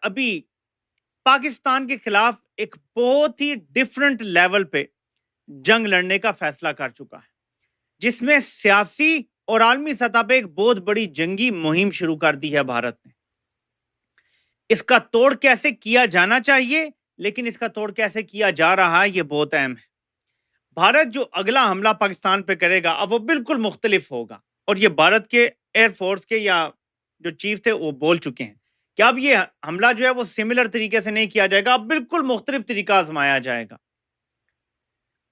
अभी पाकिस्तान के खिलाफ एक बहुत ही डिफरेंट लेवल पे जंग लड़ने का फैसला कर चुका है, जिसमें सियासी और आलमी सतह पे एक बहुत बड़ी जंगी मुहिम शुरू कर दी है भारत ने। इसका तोड़ कैसे किया जाना चाहिए, लेकिन इसका तोड़ कैसे किया जा रहा है, यह बहुत अहम है। भारत जो अगला हमला पाकिस्तान पे करेगा, अब वो बिल्कुल मुख्तलिफ होगा, और ये भारत के एयरफोर्स के या जो चीफ थे वो बोल चुके हैं कि अब ये हमला जो है वो सिमिलर तरीके से नहीं किया जाएगा, अब बिल्कुल मुख्तलिफ तरीका आजमाया जाएगा।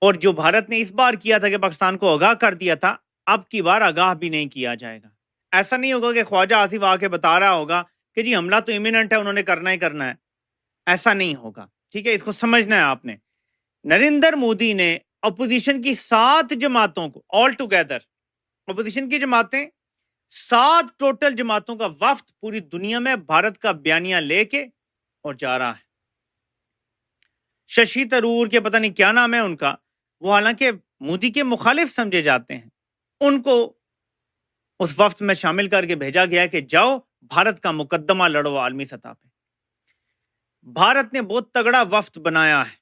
और जो भारत ने इस बार किया था कि पाकिस्तान को आगाह कर दिया था, अब की बार आगाह भी नहीं किया जाएगा। ऐसा नहीं होगा कि ख्वाजा आसिफ आके बता रहा होगा कि जी हमला तो इमिनेंट है, उन्होंने करना ही करना है। ऐसा नहीं होगा, ठीक है, इसको समझना है आपने। नरेंद्र मोदी ने अपोजिशन की 7 जमातों को ऑल टुगेदर, अपोजिशन की जमातें 7 टोटल जमातों का वफ्द पूरी दुनिया में भारत का बयानिया लेके और जा रहा है। शशि थरूर के पता नहीं क्या नाम है उनका, वो हालांकि मोदी के मुखालिफ समझे जाते हैं, उनको उस वफ्द में शामिल करके भेजा गया कि जाओ भारत का मुकद्दमा लड़ो आलमी सतह पे। भारत ने बहुत तगड़ा वफ्द बनाया है।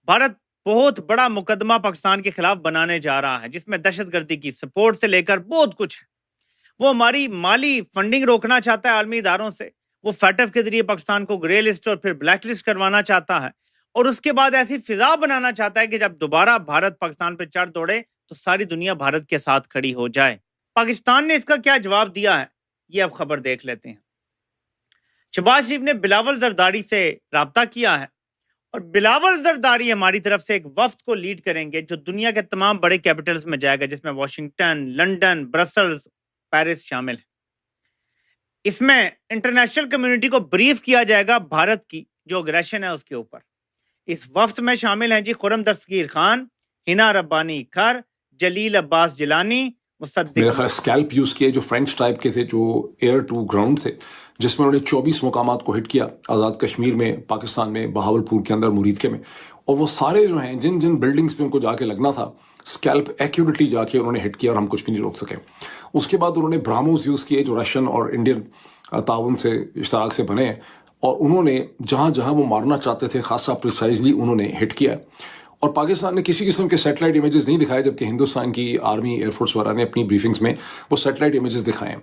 भारत बहुत बड़ा मुकदमा पाकिस्तान के खिलाफ बनाने जा रहा है, जिसमें दहशतगर्दी की सपोर्ट से लेकर बहुत कुछ है। वो हमारी माली फंडिंग रोकना चाहता है आलमी इदारों से, वो फैटफ के जरिए पाकिस्तान को ग्रे लिस्ट और फिर ब्लैक लिस्ट करवाना चाहता है, और उसके बाद ऐसी फिजा बनाना चाहता है कि जब दोबारा भारत पाकिस्तान पर चढ़ दौड़े तो सारी दुनिया भारत के साथ खड़ी हो जाए। पाकिस्तान ने इसका क्या जवाब दिया है, ये अब खबर देख लेते हैं। शहबाज शरीफ ने बिलावल जरदारी से राब्ता किया है, और बिलावल जरदारी हमारी तरफ से एक वफ्द को लीड करेंगे जो दुनिया के तमाम बड़े कैपिटल्स में जाएगा, जिसमें वॉशिंगटन, लंदन, ब्रसल्स, पेरिस शामिल है। इसमें इंटरनेशनल कम्युनिटी को ब्रीफ किया जाएगा भारत की जो अग्रेशन है उसके ऊपर। इस वफ्द में शामिल हैं जी खुर्रम दस्तगीर खान, हिना रब्बानी खर, जलील अब्बास जिलानी, मेरा ख्याल स्कैल्प यूज किए जो फ्रेंच टाइप के थे, जो एयर टू ग्राउंड थे, जिसमें उन्होंने 24 मुकामात को हिट किया आज़ाद कश्मीर में, पाकिस्तान में, बहावलपुर के अंदर, मुरीदके में। और वो सारे जो हैं जिन जिन बिल्डिंग्स पे उनको जाके लगना था, स्कैल्प एक्यूरेटली जाके उन्होंने हिट किया और हम कुछ भी नहीं रोक सके। उसके बाद उन्होंने ब्राह्मोस यूज़ किए जो रशियन और इंडियन ताउन से इश्तराक से बने हैं, और उन्होंने जहाँ जहाँ वो मारना चाहते थे खासा प्रिसाइजली उन्होंने हिट किया। और पाकिस्तान ने किसी किस्म के सैटेलाइट इमेजेस नहीं दिखाए, जबकि हिंदुस्तान की आर्मी, एयरफोर्स वगैरह ने अपनी ब्रीफिंग्स में वो सैटेलाइट इमेजेस दिखाए हैं।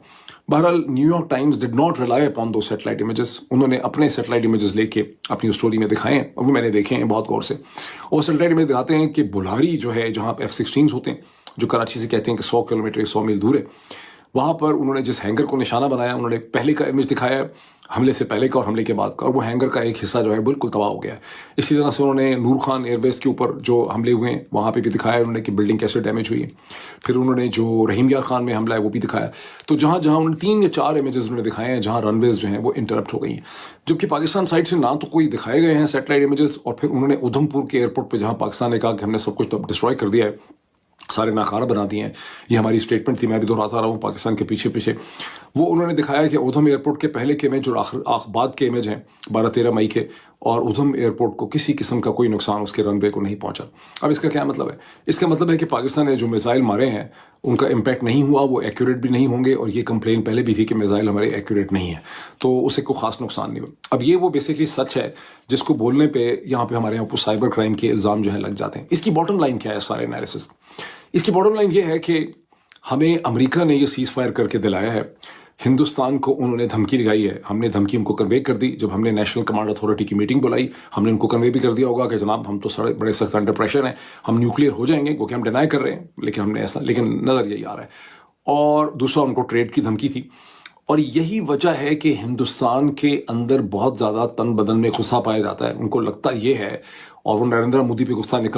बहरहाल New York times did not rely upon दो सैटेलाइट इमेजेस। उन्होंने अपने सैटेलाइट इमेजेस लेके अपनी स्टोरी में दिखाए हैं, और वो मैंने देखे हैं बहुत गौर से। और सैटेलाइट इमेज दिखाते हैं कि बुल्हारी जो है, जहाँ F-16 होते हैं, जो कराची से कहते हैं कि 100 किलोमीटर 100 मील दूर है, वहाँ पर उन्होंने जिस हैंगर को निशाना बनाया, उन्होंने पहले का इमेज दिखाया है, हमले से पहले का और हमले के बाद का, और वो हैंगर का एक हिस्सा जो है बिल्कुल तबाह हो गया है। इसी तरह से उन्होंने नूर खान एयरबेस के ऊपर जो हमले हुए हैं वहाँ पे भी दिखाया उन्होंने कि बिल्डिंग कैसे डैमेज हुई है। फिर उन्होंने जो रहीम यार खान में हमला है वो भी दिखाया। तो जहाँ जहाँ उन्होंने 3 या 4 इमेजेस उन्होंने दिखाए हैं जहाँ रनवेज जो हैं वो इंटरप्ट हो गई हैं, जबकि पाकिस्तान साइड से ना तो कोई दिखाए गए हैं सैटेलाइट इमेजेस। और फिर उन्होंने उधमपुर के एयरपोर्ट पर, जहाँ पाकिस्तान ने कहा कि हमने सब कुछ डिस्ट्रॉय कर दिया है, सारे नाकारा बना दिए हैं, ये हमारी स्टेटमेंट थी, मैं भी दोहराता रहा हूँ पाकिस्तान के पीछे पीछे, वो उन्होंने दिखाया कि उधम एयरपोर्ट के पहले के इमेज और बाद के इमेज हैं 12-13 मई के, और उधम एयरपोर्ट को किसी किस्म का कोई नुकसान उसके रनवे को नहीं पहुंचा। अब इसका क्या मतलब है? इसका मतलब है कि पाकिस्तान ने जो मिसाइल मारे हैं उनका इम्पैक्ट नहीं हुआ, वो एक्यूरेट भी नहीं होंगे, और ये कंप्लेन पहले भी थी कि मिसाइल हमारे एक्यूरेट नहीं है, तो उससे कोई खास नुकसान नहीं हुआ। अब ये वो बेसिकली सच है जिसको बोलने पर यहाँ पर हमारे यहाँ पर साइबर क्राइम के इल्ज़ाम जो है लग जाते हैं। इसकी बॉटम लाइन क्या है सारे एनालिसिस? इसकी बॉटम लाइन ये है कि हमें अमेरिका ने ये सीज फायर करके दिलाया है, हिंदुस्तान को उन्होंने धमकी लगाई है, हमने धमकी उनको कन्वे कर दी। जब हमने नेशनल कमांड अथॉरिटी की मीटिंग बुलाई, हमने उनको कन्वे भी कर दिया होगा कि जनाब हम तो बड़े सख्त अंडर प्रेशर हैं, हम न्यूक्लियर हो जाएंगे, क्योंकि हम डिनाई कर रहे हैं, लेकिन नज़र यही आ रहा है। और दूसरा उनको ट्रेड की धमकी थी। और यही वजह है कि हिंदुस्तान के अंदर बहुत ज़्यादा तन बदन में गुस्सा पाया जाता है। उनको लगता ये है, और वो नरेंद्र मोदी पे गुस्सा निकल